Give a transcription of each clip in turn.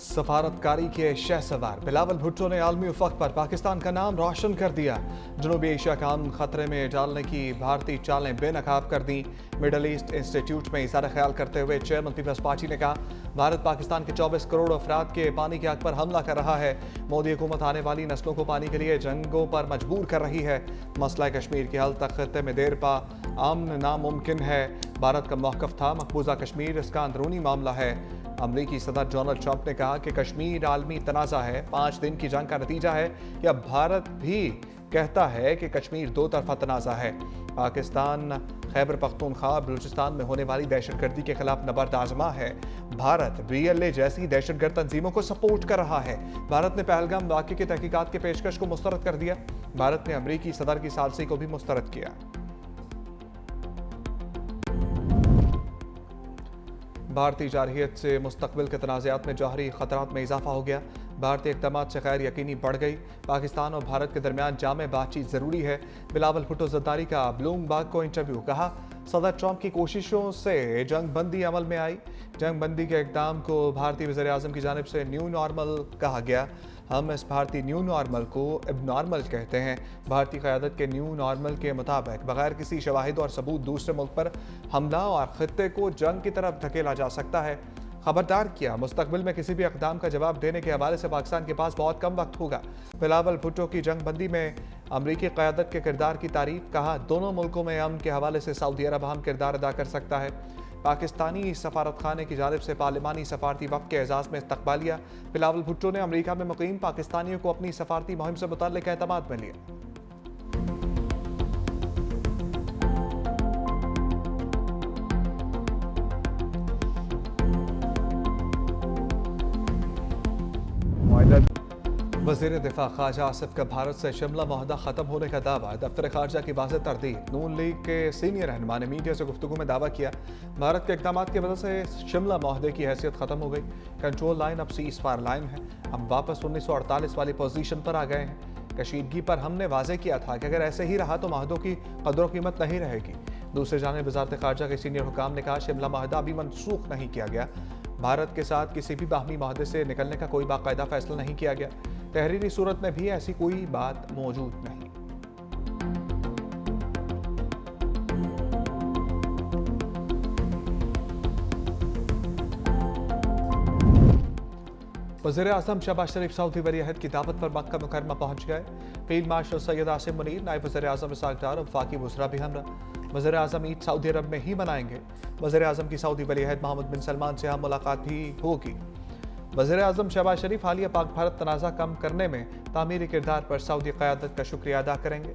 सफारतकारी के शहसवार बिलावल भुट्टो ने आलमी उफक पर पाकिस्तान का नाम रोशन कर दिया। जनूबी एशिया का अमन खतरे में डालने की भारतीय चालें बेनकाब कर दी। मिडल ईस्ट इंस्टीट्यूट में इशारा ख्याल करते हुए चेयरमैन पीपल्स पार्टी ने कहा, भारत पाकिस्तान के 24 करोड़ अफराद के पानी की आग पर हमला कर रहा है। मोदी हुकूमत आने वाली नस्लों को पानी के लिए जंगों पर मजबूर कर रही है। मसला कश्मीर के हल तक खत्ते में देर पा अमन नामुमकिन है। भारत का मौक़िफ़ था, मकबूजा कश्मीर इसका अंदरूनी मामला है। अमरीकी सदर डोनाल्ड ट्रंप ने कहा कि कश्मीर आलमी तनाज़ा है, 5 दिन की जंग का नतीजा है कि अब भारत भी कहता है कि कश्मीर दो तरफा तनाज़ा है। पाकिस्तान खैबर पख्तूनख्वा बलूचिस्तान में होने वाली दहशतगर्दी के खिलाफ नबर्द आजमा है। भारत BLA जैसी दहशतगर्द तंजीमों को सपोर्ट कर रहा है। भारत ने पहलगाम वाक़े की तहकीकात की पेशकश को मुस्तरद कर दिया। भारत ने अमरीकी सदर की सालसी को भी मुस्तरद किया। भारतीय जारहियत से मुस्तकबिल के तनाज़ात में जौहरी ख़तरात में इजाफा हो गया। भारतीय इक़दामात से गैर यकीनी बढ़ गई। पाकिस्तान और भारत के दरमियान जामे बातचीत ज़रूरी है। बिलावल भुट्टो ज़रदारी का ब्लूमबर्ग को इंटरव्यू। कहा, सदर ट्रंप की कोशिशों से जंग बंदी अमल में आई। जंग बंदी के इक़दाम को भारतीय वज़ीर आज़म की जानिब से न्यू नॉर्मल कहा गया। हम इस भारतीय न्यू नॉर्मल को एबनॉर्मल कहते हैं। भारतीय क़यादत के न्यू नॉर्मल के मुताबिक बगैर किसी शवाहिद और सबूत दूसरे मुल्क पर हमला और ख़ित्ते को जंग की तरफ धकेला जा सकता है। खबरदार किया, मुस्तकबिल में किसी भी इक़दाम का जवाब देने के हवाले से पाकिस्तान के पास बहुत कम वक्त होगा। बिलावल भुट्टो की जंग बंदी में अमरीकी क़यादत के किरदार की तारीफ। कहा, दोनों मुल्कों में अमन के हवाले से सऊदी अरब अहम किरदार अदा कर सकता है। पाकिस्तानी सफारतखाने की जानिब से पार्लिमानी सफारती वफ़द के एजाज़ में इस्तकबालिया। बिलावल भुट्टो ने अमरीका में मुकीम पाकिस्तानियों को अपनी सफारती मुहिम से मुतल्लिक़ एतमाद में लिया। वज़ीर दिफा ख्वाजा आसिफ का भारत से शिमला मुआहदा ख़त्म होने का दावा। दफ्तर ख़ारजा की वाज़ेह तरदीद। नून लीग के सीनियर रहनुमा ने मीडिया से गुफ्तगू में दावा किया, भारत के इक़दामात की वजह से शिमला मुआहदे की हैसियत ख़त्म हो गई। कंट्रोल लाइन अब सीज़ फायर लाइन है। हम वापस 1948 वाली पोजीशन पर आ गए हैं। कशीदगी पर हमने वाज़ेह किया था कि अगर ऐसे ही रहा तो मुआहदों की कदर कीमत नहीं रहेगी। दूसरी जानिब वज़ारत ख़ारजा के सीनियर हुकाम ने कहा, शिमला मुआहदा अभी मनसूख नहीं किया गया। भारत के साथ किसी भी बाहमी मुआहदे से निकलने का कोई बाकायदा फैसला नहीं किया गया। तहरीरी सूरत में भी ऐसी कोई बात मौजूद नहीं। वज़ीर आज़म शहबाज शरीफ सऊदी वली-अहद की दावत पर मक्का मुकरमा पहुंच गए। फील्ड मार्शल सैयद आसिम मुनीर, नायब वज़ीर आज़म इसहाक डार और वफाकी वज़रा भी हमरा। वज़ीर आज़म ईद सऊदी अरब में ही मनाएंगे। वज़ीर आज़म की सऊदी वली-अहद मोहम्मद बिन सलमान से हम मुलाकात भी होगी। वज़ीर आज़म शहबाज शरीफ हालिया पाक भारत तनाज़ा कम करने में तामीरी किरदार पर सऊदी क़यादत का शुक्रिया अदा करेंगे।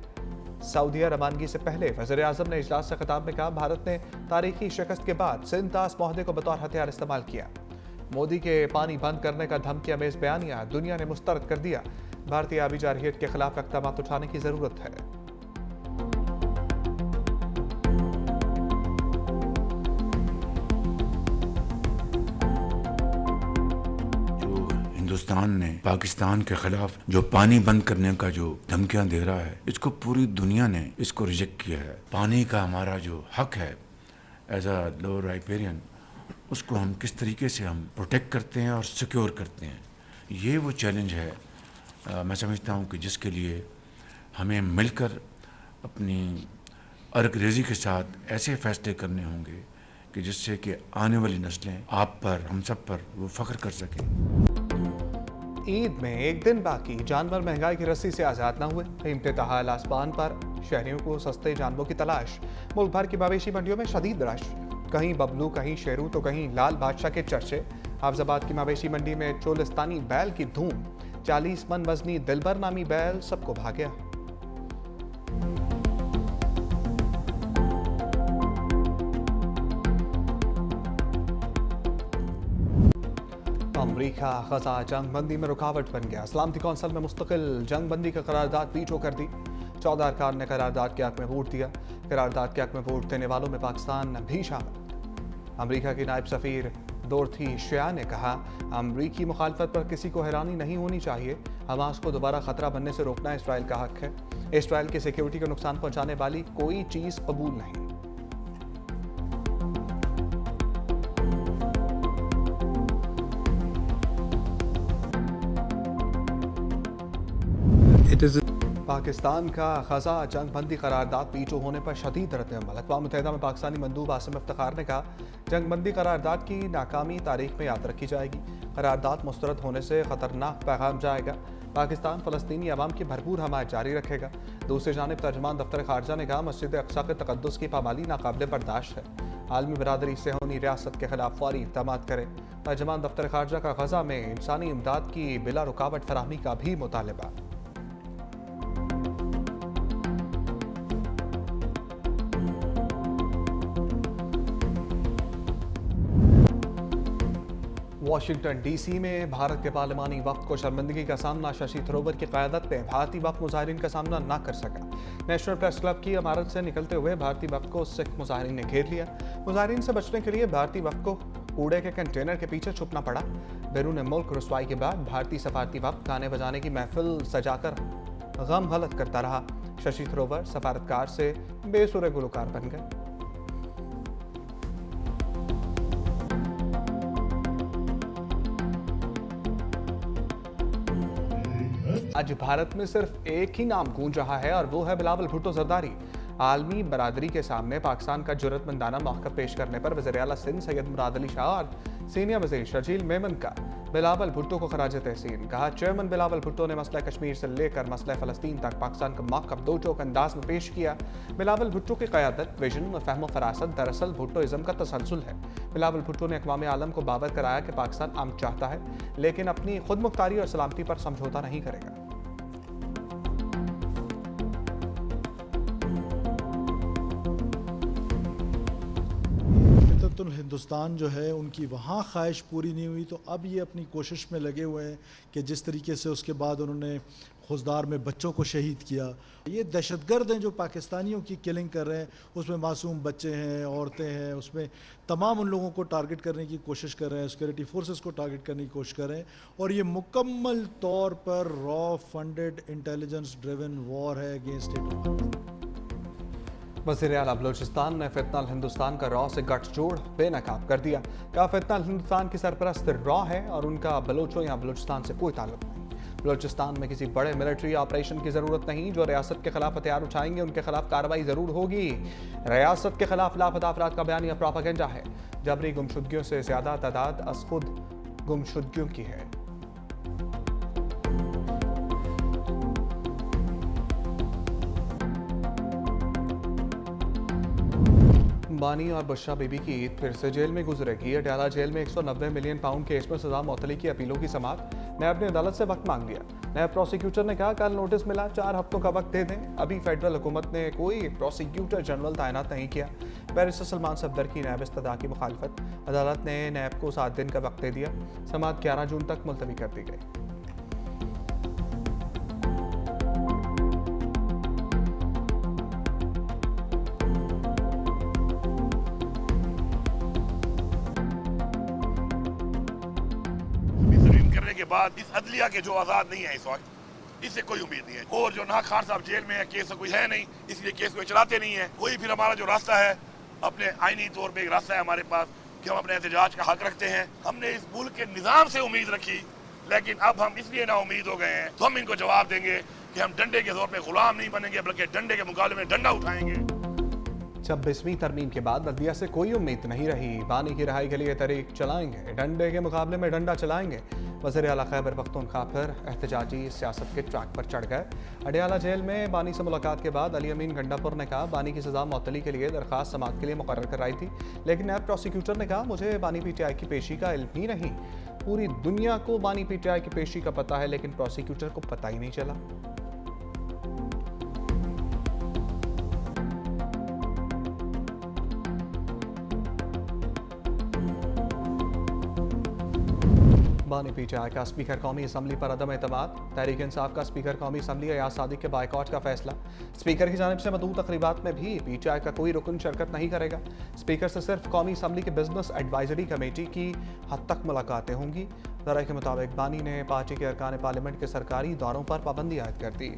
सऊदीया रवानगी से पहले वज़ीर आज़म ने इजलास से खिताब में कहा, भारत ने तारीखी शिकस्त के बाद सिंतास मुआहदे को बतौर हथियार इस्तेमाल किया। मोदी के पानी बंद करने का धमकी अमेज़ बयानिया दुनिया ने मुस्तरद कर दिया। भारतीय आबी जारहियत के खिलाफ इक़दाम उठाने की ज़रूरत है। हिंदुस्तान ने पाकिस्तान के खिलाफ जो पानी बंद करने का जो धमकियां दे रहा है, इसको पूरी दुनिया ने इसको रिजेक्ट किया है। पानी का हमारा जो हक है एज अ लोअर राइपेरियन, उसको हम किस तरीके से हम प्रोटेक्ट करते हैं और सिक्योर करते हैं, ये वो चैलेंज है। मैं समझता हूँ कि जिसके लिए हमें मिलकर अपनी अर्करेज़ी के साथ ऐसे फैसले करने होंगे कि जिससे कि आने वाली नस्लें आप पर, हम सब पर वो फ़ख्र कर सकें। ईद में एक दिन बाकी, जानवर महंगाई की रस्सी से आज़ाद न हुए। कीमतें ताहाल आसमान पर, शहरियों को सस्ते जानवरों की तलाश। मुल्क भर की मवेशी मंडियों में शदीद रश। कहीं बबलू, कहीं शेरू तो कहीं लाल बादशाह के चर्चे। हाफिजाबाद की मवेशी मंडी में चोलिस्तानी बैल की धूम। 40 मन वजनी दिलबर नामी बैल सबको भा गया। अमरीका गजा जंग बंदी में रुकावट बन गया। सलामती कौंसिल में मुस्तकिल जंग बंदी का करारदाद वीटो कर दी। 14 अरकान ने करारदाद के हक में वोट दिया। करारदाद के हक में वोट देने वालों में पाकिस्तान भी शामिल। अमरीका की नायब सफ़ीर डोरथी शिया ने कहा, अमरीकी मुखालफत पर किसी को हैरानी नहीं होनी चाहिए। हमास को दोबारा खतरा बनने से रोकना इसराइल का हक है। इसराइल की सिक्योरिटी को नुकसान पहुंचाने वाली कोई चीज़ कबूल नहीं। It is पाकिस्तान का ख़ज़ा जंग बंदी करारदाद वीटो होने पर शदीद रद्द-ए-अमल। अक़वाम मुत्तहिदा में पाकिस्तानी मंदूब आसिम इफ्तिखार ने कहा, जंग बंदी करारदाद की नाकामी तारीख में याद रखी जाएगी। करारदाद मुस्तरद होने से ख़तरनाक पैगाम जाएगा। पाकिस्तान फ़लस्तीनी अवाम की भरपूर हमायत जारी रखेगा। दूसरी जानिब तर्जुमान दफ्तर ख़ारजा ने कहा, मस्जिद अक़सा के तक़द्दुस की पामाली नाकाबिले बर्दाश्त है। आलमी बरादरी सेहूनी रियासत के खिलाफ फौरी इक़दामात करे। तर्जुमान दफ्तर ख़ारजा का ग़ज़ा में इंसानी इमदाद की बिला रुकावट फराहमी का भी मुतालबा। वाशिंगटन डीसी में भारत के पार्लिमानी वफ्द को शर्मिंदगी का सामना शशि थरूर की क़यादत में भारतीय वफ्द मुजाहिरीन का सामना न कर सका। नेशनल प्रेस क्लब की इमारत से निकलते हुए भारतीय वफ्द को सिख मुजाहिरीन ने घेर लिया। मुजाहिरीन से बचने के लिए भारतीय वफ्द को कूड़े के कंटेनर के पीछे छुपना पड़ा। बैरून मुल्क रुसवाई के बाद भारतीय सफारती वफ्द गाने बजाने की महफिल सजाकर गम गलत करता रहा। शशि थरूर सफारतकार से बेसुरे गुलकार बन गए। आज भारत में सिर्फ एक ही नाम गूंज रहा है और वो है बिलावल भुट्टो जरदारी। आलमी बरादरी के सामने पाकिस्तान का जुर्रतमंदाना मौक़िफ़ पेश करने पर वज़ीर आला सिंध सैयद मुराद अली शाह और सीनियर वज़ीर शर्जील मेमन का बिलावल भुट्टो को खराज तहसीन। कहा, चेयरमैन बिलावल भुट्टो ने मसला कश्मीर से लेकर मसला फ़लस्तीन तक पाकिस्तान का मौक़िफ़ दो टोक अंदाज में पेश किया। बिलावल भुट्टो की क़यादत, विजन और फ़हम फ़रासत दरअसल भुट्टोइज़्म का तसलसल है। बिलावल भुट्टो ने अक़वाम आलम को बावर कराया कि पाकिस्तान अमन चाहता है, लेकिन अपनी खुद मुख्तारी और सलामती पर समझौता नहीं करेगा। हिंदुस्तान जो है उनकी वहाँ ख्वाहिश पूरी नहीं हुई, तो अब ये अपनी कोशिश में लगे हुए हैं कि जिस तरीके से उसके बाद उन्होंने खुजदार में बच्चों को शहीद किया। ये दहशतगर्द हैं जो पाकिस्तानियों की किलिंग कर रहे हैं। उसमें मासूम बच्चे हैं, औरतें हैं, उसमें तमाम उन लोगों को टारगेट करने की कोशिश कर रहे हैं, सिक्योरिटी फोर्सेस को टारगेट करने की कोशिश कर रहे हैं। और ये मुकम्मल तौर पर raw funded intelligence driven war है अगेंस्ट स्टेट। वज़ीर आला बलूचिस्तान ने फितनल हिंदुस्तान का रॉ से गठजोड़ बेनकाब कर दिया। कहा, फितनल हिंदुस्तान की सरपरस्त रॉ है और उनका बलोचों या बलूचिस्तान से कोई ताल्लुक नहीं। बलूचिस्तान में किसी बड़े मिलिट्री ऑपरेशन की ज़रूरत नहीं। जो रियासत के खिलाफ हथियार उठाएंगे उनके खिलाफ कार्रवाई ज़रूर होगी। रियासत के खिलाफ लापता अफराद का बयान या प्रोपेगेंडा है। जबरी गुमशुदगियों से ज़्यादा तादाद अज खुद गुमशुदगियों की है। बानी और बुशरा बीबी की ईद फिर से जेल में गुजरेगी। अडयाला जेल में 190 मिलियन पाउंड केस में सजा मौतली की अपीलों की समाअत। नैब ने अदालत से वक्त मांग लिया। नैब प्रोसिक्यूटर ने कहा, कल नोटिस मिला, 4 हफ्तों का वक्त दे दें। अभी फेडरल हुकूमत ने कोई प्रोसिक्यूटर जनरल तैनात नहीं किया। बैरिस्टर सलमान सफदर की नैब इस्तदा की मुखालफत। अदालत ने नैब को 7 दिन का वक्त दे दिया। समाअत 11 जून तक मुलतवी कर दी गई। के बाद इस अदलिया के जो आजाद नहीं है इस वक्त, इससे कोई उम्मीद नहीं है। और जो ना खान साहब जेल में है, केस कोई है नहीं, इसलिए केस को चलाते नहीं है। कोई फिर हमारा जो रास्ता है, अपने आईनी तौर पे एक रास्ता है हमारे पास कि हम अपने एहतजाज का हक रखते हैं। हमने इस मुल्क के निजाम से उम्मीद रखी, लेकिन अब हम इसलिए ना उम्मीद हो गए हैं, तो हम इनको जवाब देंगे कि हम डंडे के जोर पे गुलाम नहीं बनेंगे, बल्कि डंडे के मुकाबले में डंडा उठाएंगे। 26वीं तरमीम के बाद बल्दिया से कोई उम्मीद नहीं रही। बानी की रिहाई के लिए तहरीक चलाएंगे, डंडे के मुकाबले में डंडा चलाएंगे। वज़ीर आला खैबर पख्तूनख्वा फिर एहतजाजी सियासत के ट्रैक पर चढ़ गए। अडयाला जेल में बानी से मुलाकात के बाद अली अमीन गंडापुर ने कहा, बानी की सजा मौतली के लिए दरख्वास्त समाअत के लिए मुकर्रर कराई थी, लेकिन नैब प्रोसिक्यूटर ने कहा, मुझे बानी पीटीआई की पेशी का इल्म ही नहीं। पूरी दुनिया को बानी पीटीआई की पेशी का पता है, लेकिन प्रोसिक्यूटर को पता ही नहीं चला। बानी पीटीआई का स्पीकर कौमी असम्बली पर अदम एतमाद। तहरीक इंसाफ का स्पीकर कौमी असम्बली अयाज सादिक के बाइकआउट का फैसला। स्पीकर की जानिब से मदऊ तकरीबात में भी पीटीआई का कोई रुकन शिरकत नहीं करेगा। स्पीकर से सिर्फ कौमी असम्बली के बिजनेस एडवाइजरी कमेटी की हद तक मुलाकातें होंगी। ज़राए के मुताबिक बानी ने पार्टी के अरकान पार्लियामेंट के सरकारी दौरों पर पाबंदी आयद कर दी।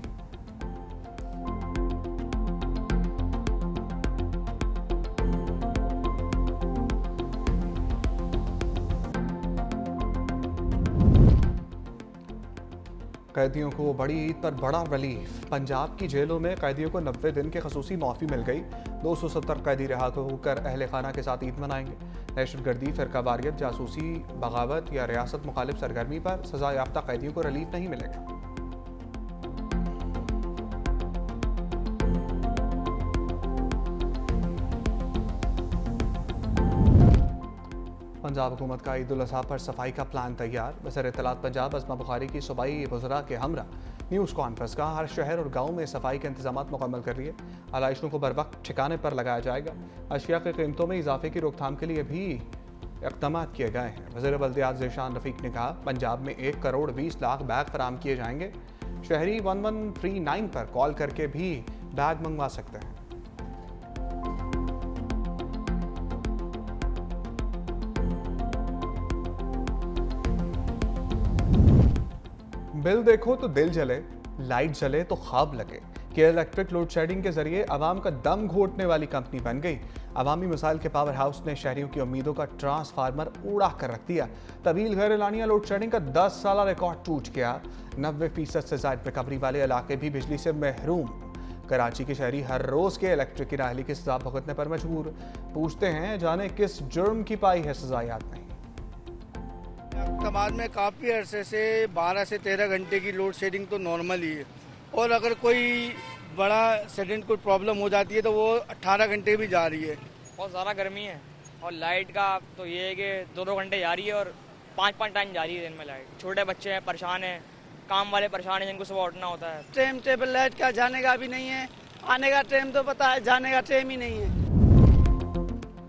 कैदियों को बड़ी ईद पर बड़ा रिलीफ। पंजाब की जेलों में कैदियों को 90 दिन की खसूसी माफ़ी मिल गई। 270 कैदी रिहा होकर अहल खाना के साथ ईद मनाएंगे। दहशतगर्दी, फिरकावारियत, जासूसी, बगावत या रियासत मुखालिफ सरगर्मी पर सजा याफ्ता कैदियों को रिलीफ नहीं मिलेगा। पंजाब हुकूमत का ईद उल अजहा पर सफाई का प्लान तैयार। वज़ीर इत्तलात पंजाब अज़मा बुखारी की सूबाई वज़रा के हमरा न्यूज़ कॉन्फ्रेंस का हर शहर और गाँव में सफाई के इंतजाम मुकम्मल कर लिए। आलाइशों को बर वक्त ठिकाने पर लगाया जाएगा। अशिया की कीमतों में इजाफे की रोकथाम के लिए भी इक़दाम किए गए हैं। वज़ीर बल्दियात ज़ीशान रफ़ीक ने कहा, पंजाब में 1 करोड़ 20 लाख बैग फराम किए जाएंगे। शहरी 1139 पर कॉल करके भी बैग मंगवा सकते हैं। बिल देखो तो दिल जले, लाइट जले तो ख्वाब लगे। कि इलेक्ट्रिक लोड शेडिंग के जरिए आवाम का दम घोटने वाली कंपनी बन गई। अवामी मसाइल के पावर हाउस ने शहरियों की उम्मीदों का ट्रांसफार्मर उड़ा कर रख दिया। तवील गैर एलानिया लोड शेडिंग का 10 साला रिकॉर्ड टूट गया। 90% से ज्यादा रिकवरी वाले इलाके भी बिजली से महरूम। कराची के शहरी हर रोज के इलेक्ट्रिक की नाअहली की सजा भुगतने पर मजबूर। पूछते हैं, जाने किस जुर्म की पाई है सजा, याद नहीं। इक़दामात में काफ़ी अरसे से 12 से 13 घंटे की लोड शेडिंग तो नॉर्मल ही है, और अगर कोई बड़ा सडन कोई प्रॉब्लम हो जाती है तो वो 18 घंटे भी जा रही है। बहुत ज़्यादा गर्मी है और लाइट का तो ये है कि 2-2 घंटे जा रही है और 5-5 टाइम जा रही है दिन में लाइट। छोटे बच्चे हैं, परेशान हैं, काम वाले परेशान हैं जिनको सुबह उठना होता है। टाइम टेबल लाइट का जाने का भी नहीं है, आने का टाइम तो पता है, जाने का टाइम ही नहीं है।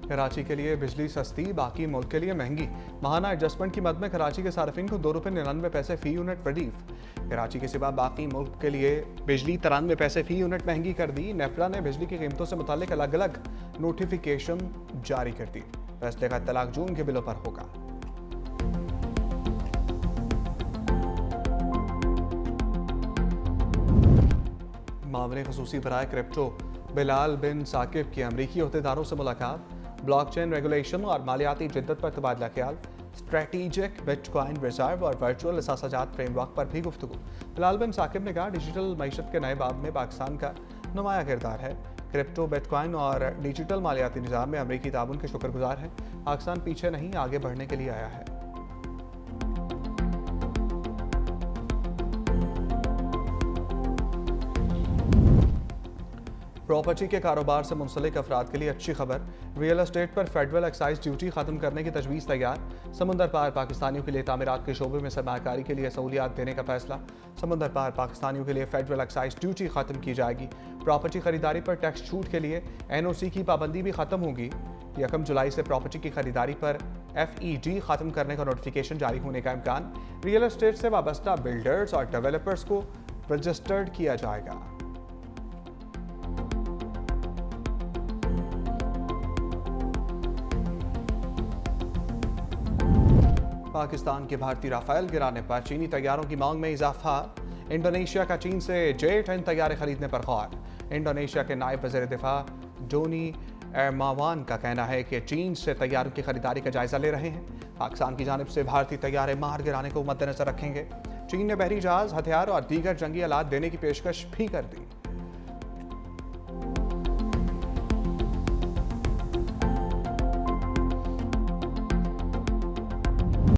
कराची के लिए बिजली सस्ती, बाकी मुल्क के लिए महंगी। माहाना एडजस्टमेंट की मद में कराची के सार्फिन को 2 रुपये 99 पैसे फी यूनिट रिलीफ। कराची के सिवा बाकी मुल्क के लिए बिजली 93 पैसे फी यूनिट महंगी कर दी। नेपरा ने बिजली की कीमतों से मुतालिक अलग अलग नोटिफिकेशन जारी कर दी। फैसले का इत्तलाक जून के बिलों पर होगा। मामले खसूसी बराए क्रिप्टो बिलाल बिन साकिब की अमरीकी अहदेदारों से मुलाकात। ब्लॉकचेन रेगुलेशन और मालियाती जिद्दत पर तबादला ख्याल। स्ट्रेटेजिक बिटकॉइन रिजर्व और वर्चुअल असासाजात फ्रेमवर्क पर भी गुफ्तगू। बिलाल बिन साकिब ने कहा, डिजिटल मईशत के नए बाब में पाकिस्तान का नुमाया किरदार है। क्रिप्टो, बिटकॉइन और डिजिटल मालियाती निज़ाम में अमरीकी ताउन के शुक्रगुजार हैं। पाकिस्तान पीछे नहीं, आगे बढ़ने के लिए आया है। प्रॉपर्टी के कारोबार से मुंसलिक अफराद के लिए अच्छी खबर। रियल एस्टेट पर फेडरल एक्साइज ड्यूटी खत्म करने की तजवीज़ तैयार। समुंदर पार पाकिस्तानियों के लिए तामीरात के शोबे में सरमाकारी के लिए सहूलियात देने का फैसला। समुंदर पार पाकिस्तानियों के लिए फेडरल एक्साइज ड्यूटी खत्म की जाएगी। प्रॉपर्टी खरीदारी पर टैक्स छूट के लिए NOC की पाबंदी भी खत्म होगी। 1 जुलाई से प्रॉपर्टी की खरीदारी पर FED खत्म करने का नोटिफिकेशन जारी होने का इम्कान। रियल एस्टेट से वाबस्ता बिल्डर्स और डेवलपर्स को रजिस्टर्ड किया जाएगा। पाकिस्तान के भारतीय राफेल गिराने पर चीनी तैयारों की मांग में इजाफा। इंडोनेशिया का चीन से J-10 तैयारे खरीदने पर गौर। इंडोनेशिया के नायब वज़ीर दिफा डोनी एरमावान का कहना है कि चीन से तैयारों की खरीदारी का जायजा ले रहे हैं। पाकिस्तान की जानिब से भारतीय तैयारे मार गिराने को मद्देनजर रखेंगे। चीन ने बहरी जहाज, हथियार और दीगर जंगी आलात देने की पेशकश भी कर दी।